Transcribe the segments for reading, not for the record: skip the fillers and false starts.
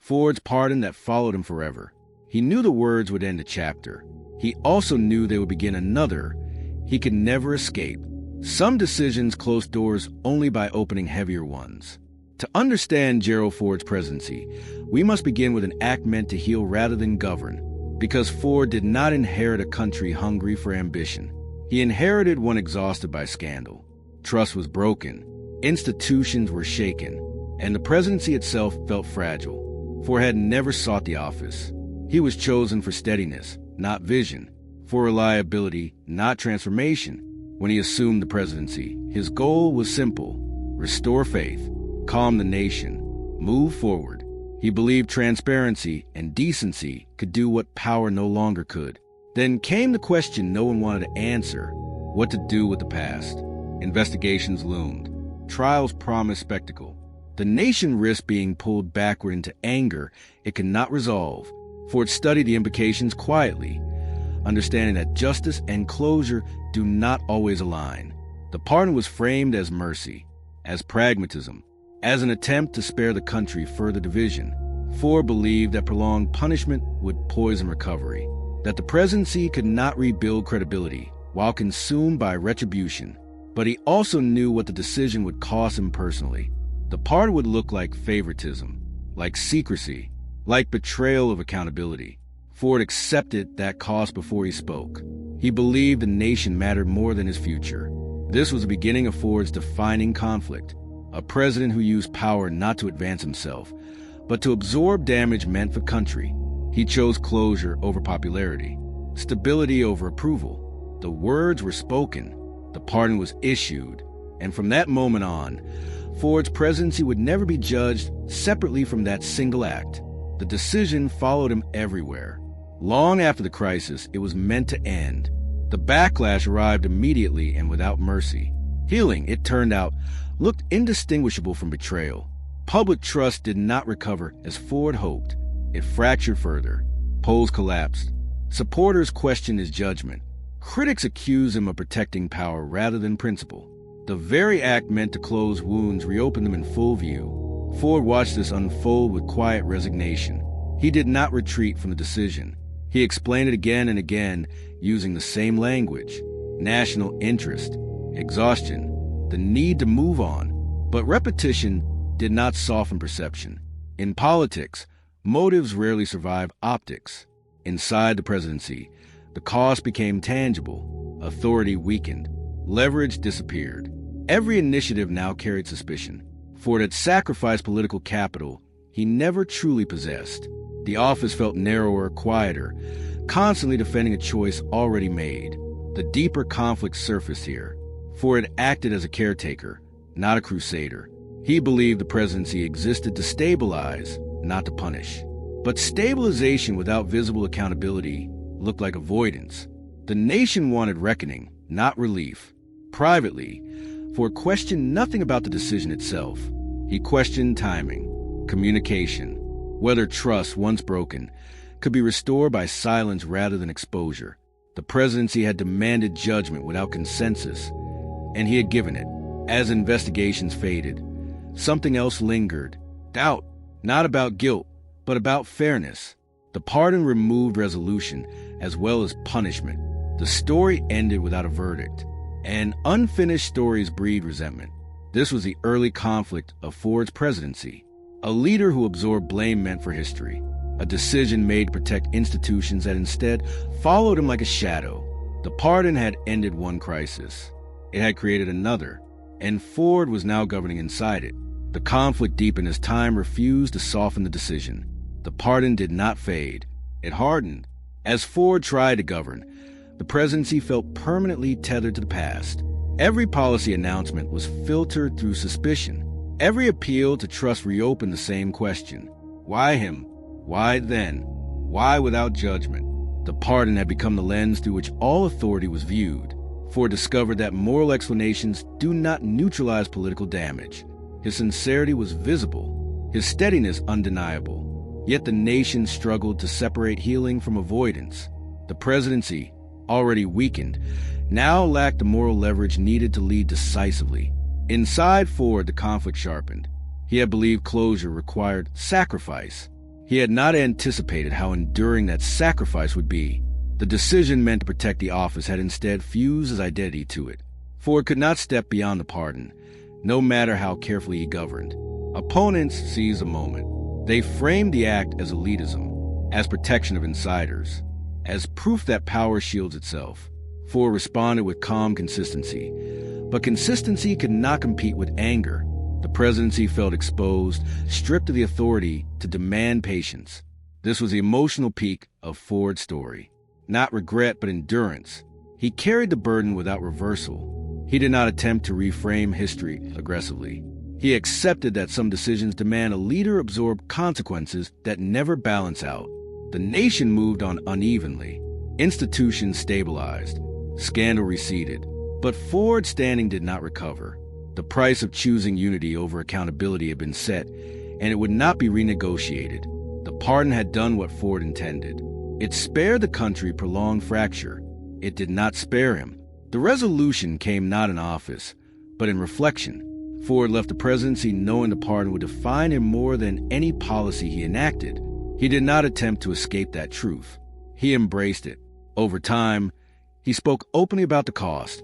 Ford's pardon that followed him forever. He knew the words would end a chapter. He also knew they would begin another he could never escape. Some decisions closed doors only by opening heavier ones. To understand Gerald Ford's presidency, we must begin with an act meant to heal rather than govern, because Ford did not inherit a country hungry for ambition. He inherited one exhausted by scandal. Trust was broken, institutions were shaken, and the presidency itself felt fragile. Ford had never sought the office. He was chosen for steadiness, not vision, for reliability, not transformation. When he assumed the presidency, his goal was simple: restore faith, calm the nation, move forward. He believed transparency and decency could do what power no longer could. Then came the question no one wanted to answer: what to do with the past. Investigations loomed. Trials promised spectacle. The nation risked being pulled backward into anger it could not resolve. Ford studied the implications quietly, understanding that justice and closure do not always align. The pardon was framed as mercy, as pragmatism, as an attempt to spare the country further division. Ford believed that prolonged punishment would poison recovery, that the presidency could not rebuild credibility while consumed by retribution. But he also knew what the decision would cost him personally. The pardon would look like favoritism, like secrecy, like betrayal of accountability. Ford accepted that cost before he spoke. He believed the nation mattered more than his future. This was the beginning of Ford's defining conflict, a president who used power not to advance himself, but to absorb damage meant for country. He chose closure over popularity, stability over approval. The words were spoken, the pardon was issued, and from that moment on, Ford's presidency would never be judged separately from that single act. The decision followed him everywhere. Long after the crisis, it was meant to end. The backlash arrived immediately and without mercy. Healing, it turned out, looked indistinguishable from betrayal. Public trust did not recover as Ford hoped. It fractured further. Polls collapsed. Supporters questioned his judgment. Critics accused him of protecting power rather than principle. The very act meant to close wounds reopened them in full view. Ford watched this unfold with quiet resignation. He did not retreat from the decision. He explained it again and again, using the same language: national interest, exhaustion, the need to move on. But repetition did not soften perception. In politics, motives rarely survive optics. Inside the presidency, the cost became tangible. Authority weakened. Leverage disappeared. Every initiative now carried suspicion. Ford had sacrificed political capital he never truly possessed. The office felt narrower, quieter, constantly defending a choice already made. The deeper conflict surfaced here. Ford acted as a caretaker, not a crusader. He believed the presidency existed to stabilize, not to punish. But stabilization without visible accountability looked like avoidance. The nation wanted reckoning, not relief. Privately, Ford questioned nothing about the decision itself. He questioned timing, communication, whether trust, once broken, could be restored by silence rather than exposure. The presidency had demanded judgment without consensus, and he had given it. As investigations faded, something else lingered. Doubt, not about guilt, but about fairness. The pardon removed resolution as well as punishment. The story ended without a verdict, and unfinished stories breed resentment. This was the early conflict of Ford's presidency. A leader who absorbed blame meant for history. A decision made to protect institutions that instead followed him like a shadow. The pardon had ended one crisis. It had created another, and Ford was now governing inside it. The conflict deepened as time refused to soften the decision. The pardon did not fade. It hardened. As Ford tried to govern, the presidency felt permanently tethered to the past. Every policy announcement was filtered through suspicion. Every appeal to trust reopened the same question: why him? Why then? Why without judgment? The pardon had become the lens through which all authority was viewed. Ford discovered that moral explanations do not neutralize political damage. His sincerity was visible, his steadiness undeniable. Yet the nation struggled to separate healing from avoidance. The presidency, already weakened, now lacked the moral leverage needed to lead decisively. Inside Ford, the conflict sharpened. He had believed closure required sacrifice. He had not anticipated how enduring that sacrifice would be. The decision meant to protect the office had instead fused his identity to it. Ford could not step beyond the pardon, no matter how carefully he governed. Opponents seized the moment. They framed the act as elitism, as protection of insiders, as proof that power shields itself. Ford responded with calm consistency. But consistency could not compete with anger. The presidency felt exposed, stripped of the authority to demand patience. This was the emotional peak of Ford's story. Not regret, but endurance. He carried the burden without reversal. He did not attempt to reframe history aggressively. He accepted that some decisions demand a leader absorb consequences that never balance out. The nation moved on unevenly. Institutions stabilized. Scandal receded. But Ford's standing did not recover. The price of choosing unity over accountability had been set, and it would not be renegotiated. The pardon had done what Ford intended. It spared the country prolonged fracture. It did not spare him. The resolution came not in office, but in reflection. Ford left the presidency knowing the pardon would define him more than any policy he enacted. He did not attempt to escape that truth. He embraced it. Over time, he spoke openly about the cost,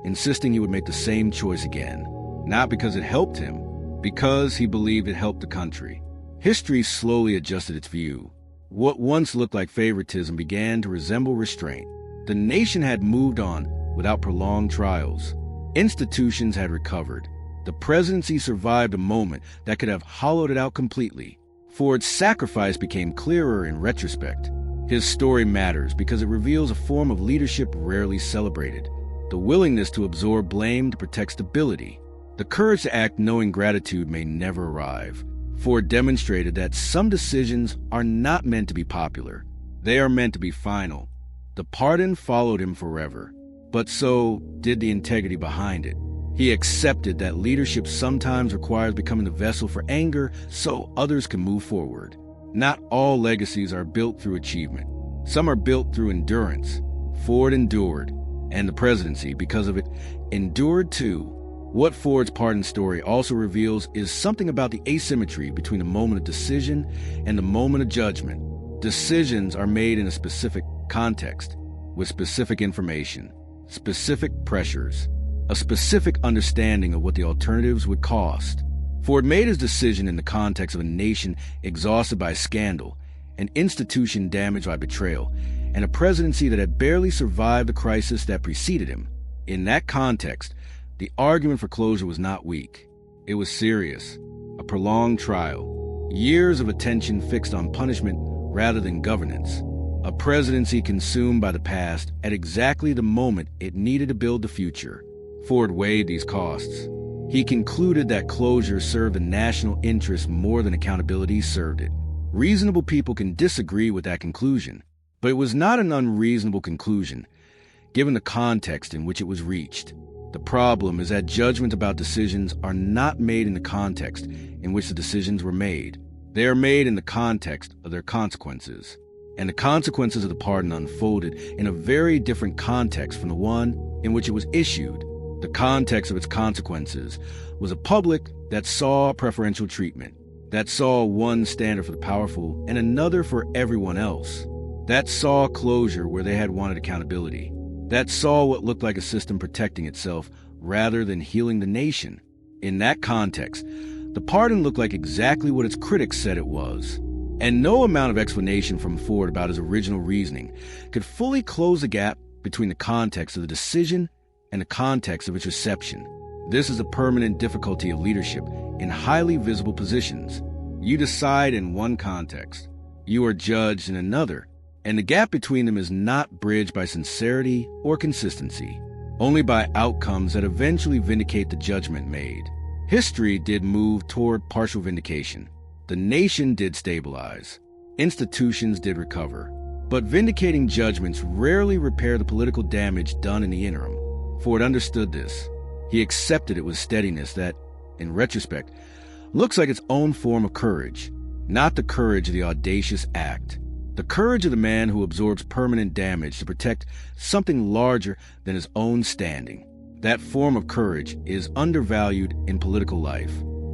insisting he would make the same choice again, not because it helped him, because he believed it helped the country. History slowly adjusted its view. What once looked like favoritism began to resemble restraint. The nation had moved on without prolonged trials. Institutions had recovered. The presidency survived a moment that could have hollowed it out completely. Ford's sacrifice became clearer in retrospect. His story matters because it reveals a form of leadership rarely celebrated. The willingness to absorb blame to protect stability. The courage to act knowing gratitude may never arrive. Ford demonstrated that some decisions are not meant to be popular. They are meant to be final. The pardon followed him forever, but so did the integrity behind it. He accepted that leadership sometimes requires becoming the vessel for anger so others can move forward. Not all legacies are built through achievement. Some are built through endurance. Ford endured, and the presidency, because of it, endured too. What Ford's pardon story also reveals is something about the asymmetry between the moment of decision and the moment of judgment. Decisions are made in a specific context, with specific information, specific pressures, a specific understanding of what the alternatives would cost. Ford made his decision in the context of a nation exhausted by scandal, an institution damaged by betrayal, and a presidency that had barely survived the crisis that preceded him. In that context, the argument for closure was not weak. It was serious. A prolonged trial. Years of attention fixed on punishment rather than governance. A presidency consumed by the past at exactly the moment it needed to build the future. Ford weighed these costs. He concluded that closure served the national interest more than accountability served it. Reasonable people can disagree with that conclusion, but it was not an unreasonable conclusion, given the context in which it was reached. The problem is that judgments about decisions are not made in the context in which the decisions were made. They are made in the context of their consequences. And the consequences of the pardon unfolded in a very different context from the one in which it was issued. The context of its consequences was a public that saw preferential treatment, that saw one standard for the powerful and another for everyone else, that saw closure where they had wanted accountability, that saw what looked like a system protecting itself rather than healing the nation. In that context, the pardon looked like exactly what its critics said it was. And no amount of explanation from Ford about his original reasoning could fully close the gap between the context of the decision and the context of its reception. This is a permanent difficulty of leadership in highly visible positions. You decide in one context, you are judged in another, and the gap between them is not bridged by sincerity or consistency, only by outcomes that eventually vindicate the judgment made. History did move toward partial vindication. The nation did stabilize. Institutions did recover. But vindicating judgments rarely repair the political damage done in the interim. Ford understood this. He accepted it with steadiness that, in retrospect, looks like its own form of courage, not the courage of the audacious act. The courage of the man who absorbs permanent damage to protect something larger than his own standing. That form of courage is undervalued in political life.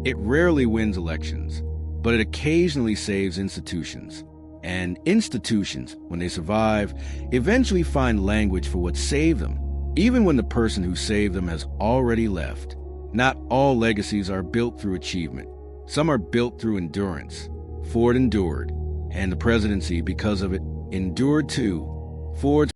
It rarely wins elections, but it occasionally saves institutions. And institutions, when they survive, eventually find language for what saved them, even when the person who saved them has already left. Not all legacies are built through achievement. Some are built through endurance. Ford endured, and the presidency, because of it, endured too. Ford's